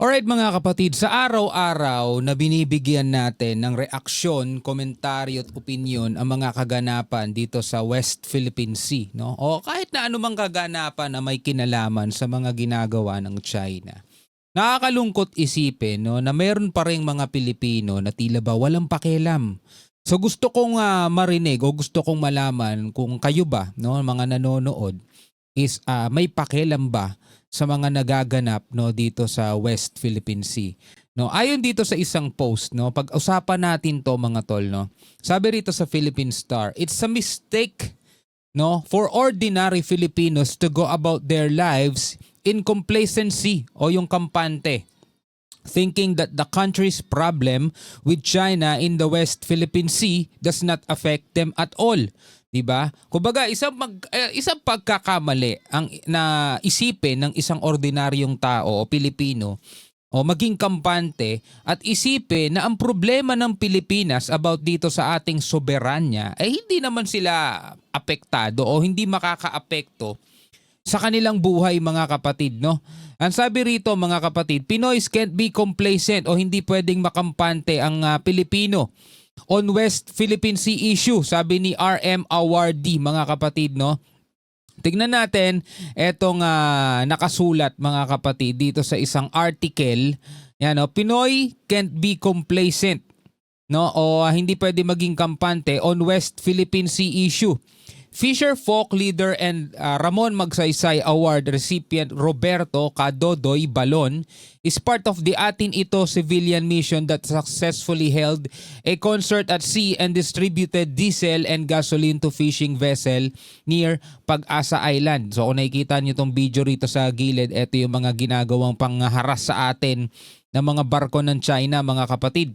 Alright mga kapatid, sa araw-araw na binibigyan natin ng reaksyon, komentaryo at opinyon ang mga kaganapan dito sa West Philippine Sea, no? O kahit na anumang kaganapan na may kinalaman sa mga ginagawa ng China. Nakakalungkot isipin, no, na mayroon pa ring mga Pilipino na tila ba walang pakialam. So gusto kong marinig o gusto kong malaman kung kayo ba, no, mga nanonood is may pakialam ba sa mga nagaganap, no, dito sa West Philippine Sea. No, ayon dito sa isang post, no, pag-usapan natin 'to mga tol, no. Sabi rito sa Philippine Star, it's a mistake, no, for ordinary Filipinos to go about their lives in complacency o yung kampante, thinking that the country's problem with China in the West Philippine Sea does not affect them at all. 'Di ba? Kumbaga isang pagkakamali ang na isipin ng isang ordinaryong tao o Pilipino o maging kampante at isipin na ang problema ng Pilipinas about dito sa ating soberanya ay hindi naman sila apektado o hindi makakaapekto sa kanilang buhay mga kapatid, no? Ang sabi rito mga kapatid, Pinoys can't be complacent o hindi pwedeng makampante ang Pilipino on West Philippine Sea issue, sabi ni RM Awardee mga kapatid, no? Tignan natin etong nakasulat mga kapatid dito sa isang article. Yan, no? Pinoy can't be complacent, no? O hindi pwede maging kampante on West Philippine Sea issue. Fisher Folk leader and Ramon Magsaysay Award recipient Roberto Cadodoy Balon is part of the Atin Ito civilian mission that successfully held a concert at sea and distributed diesel and gasoline to fishing vessel near Pag-asa Island. So kung nakikita nyo itong video rito sa gilid, ito yung mga ginagawang pangharas sa atin ng mga barko ng China mga kapatid.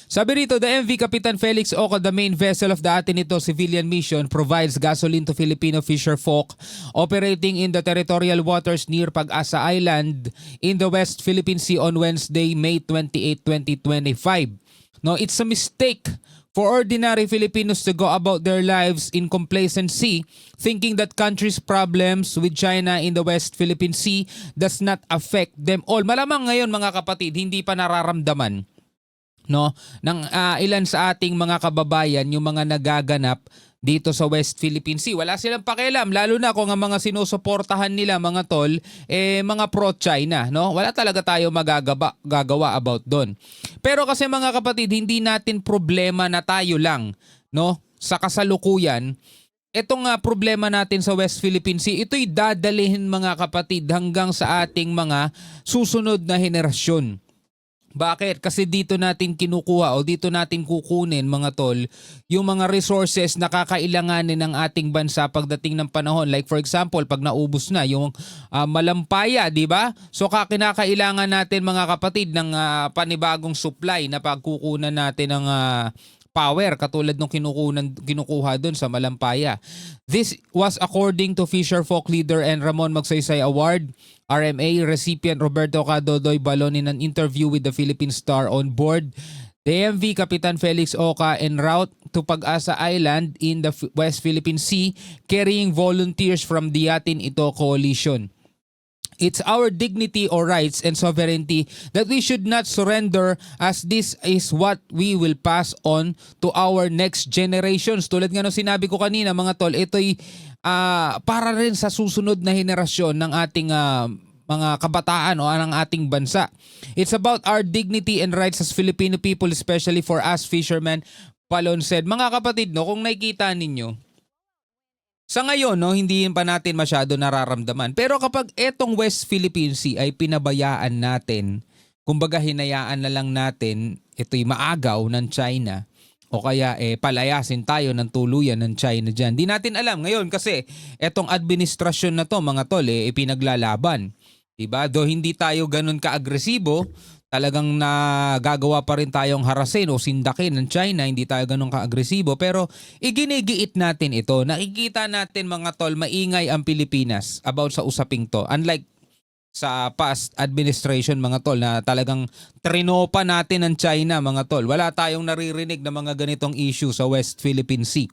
Sabi rito, the MV Kapitan Felix Oco, the main vessel of the Atin Ito civilian mission, provides gasoline to Filipino fisher folk operating in the territorial waters near Pag-asa Island in the West Philippine Sea on Wednesday, May 28, 2025. No, it's a mistake for ordinary Filipinos to go about their lives in complacency, thinking that country's problems with China in the West Philippine Sea does not affect them all. Malamang ngayon mga kapatid, hindi pa nararamdaman, no, ng ilan sa ating mga kababayan yung mga nagaganap dito sa West Philippine Sea. Wala silang pakialam, lalo na kung ang mga sinusuportahan nila mga tol mga pro-China, no? Wala talaga tayo gagawa about doon. Pero kasi mga kapatid, hindi natin problema na tayo lang, no, sa kasalukuyan. Itong problema natin sa West Philippine Sea, ito'y dadalhin mga kapatid hanggang sa ating mga susunod na henerasyon. Bakit? Kasi dito natin kinukuha o dito natin kukunin mga tol yung mga resources na kakailanganin ng ating bansa pagdating ng panahon. Like for example, pag naubos na yung malampaya, di ba? So kinakailangan natin mga kapatid ng panibagong supply na pagkukunan natin ng power katulad ng kinukuha doon sa malampaya. This was according to Fisher Folk leader and Ramon Magsaysay Award RMA recipient Roberto Cadodoy Balon in an interview with the Philippine Star on board the MV Kapitan Felix Oca en route to Pag-asa Island in the West Philippine Sea carrying volunteers from the Atin Ito coalition. It's our dignity or rights and sovereignty that we should not surrender, as this is what we will pass on to our next generations. Tulad nga nung sinabi ko kanina mga tol, ito'y para rin sa susunod na henerasyon ng ating mga kabataan o ng ating bansa. It's about our dignity and rights as Filipino people, especially for us fishermen, Balon said. Mga kapatid, no, kung nakikita ninyo, sa ngayon, no, hindi pa natin masyado nararamdaman. Pero kapag etong West Philippine Sea ay pinabayaan natin, kumbaga hinayaan na lang natin, ito'y maagaw ng China o kaya palayasin tayo ng tuluyan ng China dyan. Di natin alam ngayon kasi etong administrasyon na to mga tol, pinaglalaban. Diba? Though hindi tayo ganun ka-agresibo, talagang nagagawa pa rin tayong harasin o sindakin ng China, hindi tayo ganun ka-agresibo. Pero iginigiit natin ito. Nakikita natin mga tol, maingay ang Pilipinas about sa usaping to. Unlike sa past administration mga tol na talagang trinopa natin ng China mga tol. Wala tayong naririnig na mga ganitong issue sa West Philippine Sea.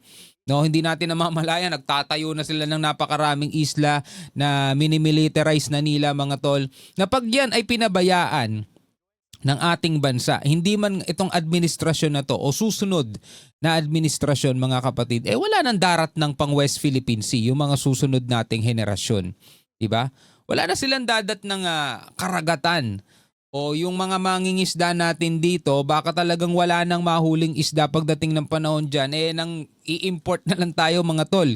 No, hindi natin namamalayan, nagtatayo na sila ng napakaraming isla na minimilitarize na nila mga tol. Na pag yan ay pinabayaan ng ating bansa, hindi man itong administrasyon na to o susunod na administrasyon mga kapatid, wala nang darat ng pang West Philippine Sea, yung mga susunod nating henerasyon. Diba? Wala na silang dadat ng karagatan. O yung mga mangingisda natin dito, baka talagang wala nang mahuling isda pagdating ng panahon dyan, nang i-import na lang tayo mga tol.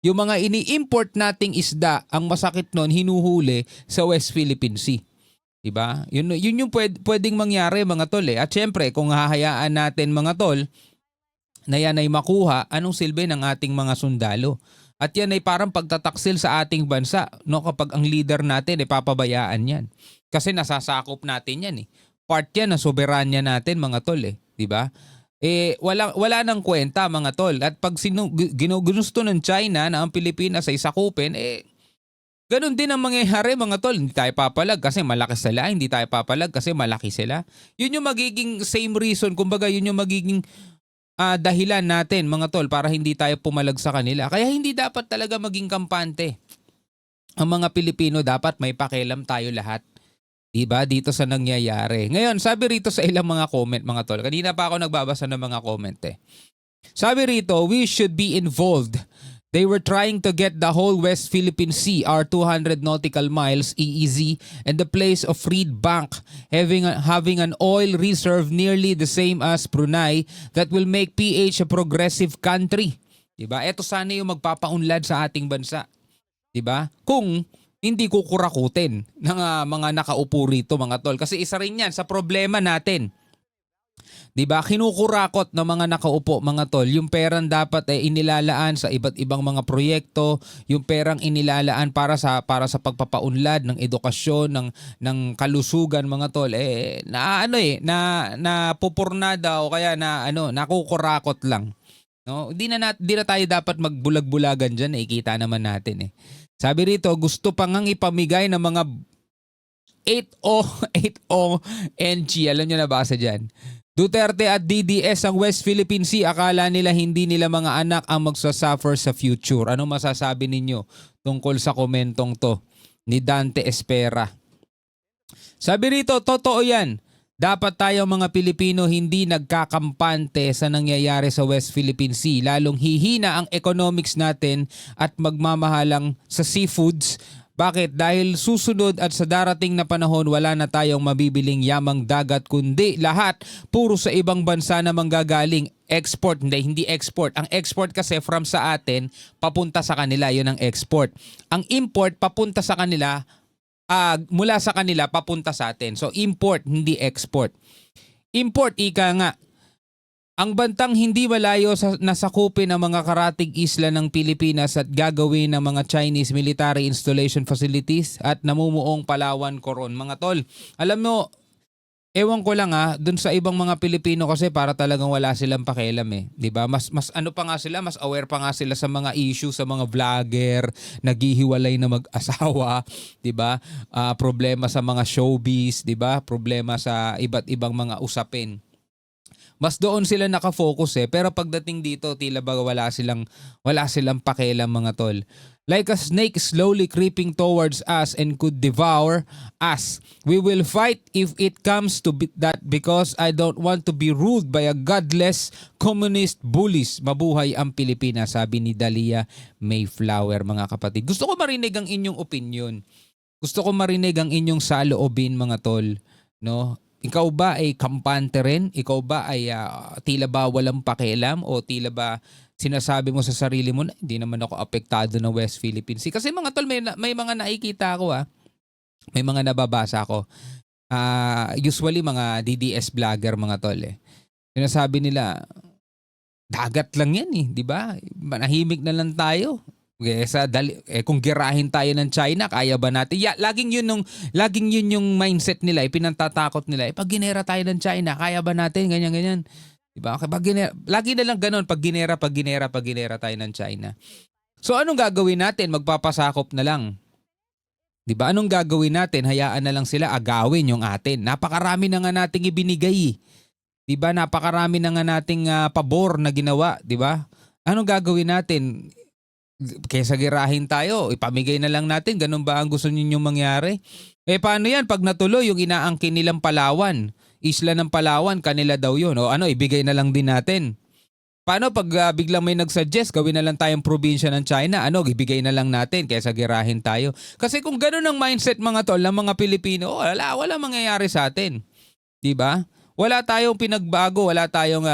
Yung mga ini-import nating isda, ang masakit nun, hinuhuli sa West Philippine Sea. Diba? Yun yung pwedeng mangyari mga tol. At syempre, kung hahayaan natin mga tol, na yan ay makuha, anong silbi ng ating mga sundalo? At yan ay parang pagtataksil sa ating bansa, no, kapag ang leader natin ay papabayaan yan. Kasi nasasakop natin yan eh. Part yan ng soberanya natin mga tol eh. Diba? Wala nang kwenta mga tol. At pag ginusto ng China na ang Pilipinas ay sakupin, ganun din ang mangyayari mga tol. Hindi tayo papalag kasi malaki sila. Hindi tayo papalag kasi malaki sila. Yun yung magiging same reason. Kumbaga yun yung magiging dahilan natin mga tol para hindi tayo pumalag sa kanila. Kaya hindi dapat talaga maging kampante. Ang mga Pilipino dapat may pakialam tayo lahat. Diba? Dito sa nangyayari. Ngayon, sabi rito sa ilang mga comment mga tol. Kanina pa ako nagbabasa ng mga comment eh. Sabi rito, we should be involved. They were trying to get the whole West Philippine Sea, our 200 nautical miles, EEZ, and the place of Reed Bank, having an oil reserve nearly the same as Brunei that will make PH a progressive country. Diba? Ito sana yung magpapaunlad sa ating bansa. Diba? Kung hindi kukurakutin ng mga nakaupo rito mga tol. Kasi isa rin yan sa problema natin. Diba? Kinukurakot ng mga nakaupo mga tol. Yung perang dapat inilalaan sa iba't ibang mga proyekto, yung perang inilalaan para sa pagpapaunlad ng edukasyon, ng kalusugan mga tol, napupurnada o kaya nakukurakot lang. No? Di na tayo dapat magbulag-bulagan diyan, ikita naman natin eh. Sabi rito, gusto pa ngang ipamigay ng mga 8080 NG. Alam nyo na basa dyan. Duterte at DDS ang West Philippine Sea. Akala nila hindi nila mga anak ang magsasuffer sa future. Ano masasabi ninyo tungkol sa komentong to ni Dante Espera? Sabi rito, totoo yan. Dapat tayong mga Pilipino hindi nagkakampante sa nangyayari sa West Philippine Sea. Lalong hihina ang economics natin at magmamahalang sa seafoods. Bakit? Dahil susunod at sa darating na panahon wala na tayong mabibiling yamang dagat kundi lahat puro sa ibang bansa na manggagaling. Export, hindi export. Ang export kasi from sa atin papunta sa kanila, yun ang export. Ang import papunta sa kanila, mula sa kanila papunta sa atin. So import, hindi export. Import, ika nga. Ang bantang hindi malayo sa nasakupin ang mga karatig isla ng Pilipinas at gagawin ng mga Chinese military installation facilities at namumuong Palawan, Coron. Mga tol, alam mo, ewan ko lang dun sa ibang mga Pilipino kasi para talagang wala silang pakialam eh. 'Di ba? Mas ano pa nga sila, mas aware pa nga sila sa mga issue sa mga vlogger, naghihiwalay na mag-asawa, 'di ba? Problema sa mga showbiz, 'di ba? Problema sa iba't ibang mga usapin. Mas doon sila nakafocus eh, pero pagdating dito tila ba wala silang pakialam mga tol. Like a snake slowly creeping towards us and could devour us. We will fight if it comes to that because I don't want to be ruled by a godless communist bullies. Mabuhay ang Pilipinas, sabi ni Dalia Mayflower mga kapatid. Gusto ko marinig ang inyong opinion. Gusto ko marinig ang inyong saloobin mga tol. No? Ikaw ba ay kampante rin? Ikaw ba ay tila ba walang pakialam o tila ba sinasabi mo sa sarili mo na hindi naman ako apektado ng West Philippine Sea? Kasi mga tol, may mga nakikita ako may mga nababasa ako. Usually mga DDS vlogger mga tol eh. Sinasabi nila, dagat lang yan eh, di ba? Manahimik na lang tayo. Kung girahin tayo ng China, kaya ba natin? Laging yun yung mindset nila, pinantatakot nila. Pag ginera tayo ng China, kaya ba natin? Ganyan. Diba? Lagi na lang ganun, pag ginera tayo ng China. So anong gagawin natin? Magpapasakop na lang. Diba? Anong gagawin natin? Hayaan na lang sila agawin yung atin. Napakarami na nga nating ibinigay. Diba? Napakarami na nga nating pabor na ginawa. Diba? Anong gagawin natin? Kaysa girahin tayo, ipamigay na lang natin. Ganun ba ang gusto ninyong mangyari? Paano yan pag natuloy yung inaangkin nilang Palawan? Isla ng Palawan, kanila daw yun. O ano, ibigay na lang din natin. Paano pag biglang may nag-suggest, gawin na lang tayong probinsya ng China? Ano, ibigay na lang natin kaysa girahin tayo. Kasi kung ganun ang mindset mga tol ng mga Pilipino, wala mangyayari sa atin. 'Di ba? Wala tayong pinagbago, wala tayong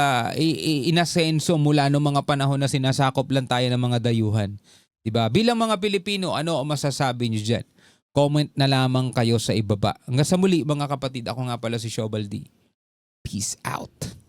inasenso mula noong mga panahon na sinasakop lang tayo ng mga dayuhan. 'Di ba? Bilang mga Pilipino, ano ang masasabi niyo diyan? Comment na lamang kayo sa ibaba. Hanggang sa muli mga kapatid, ako nga pala si Shobaldi. Peace out.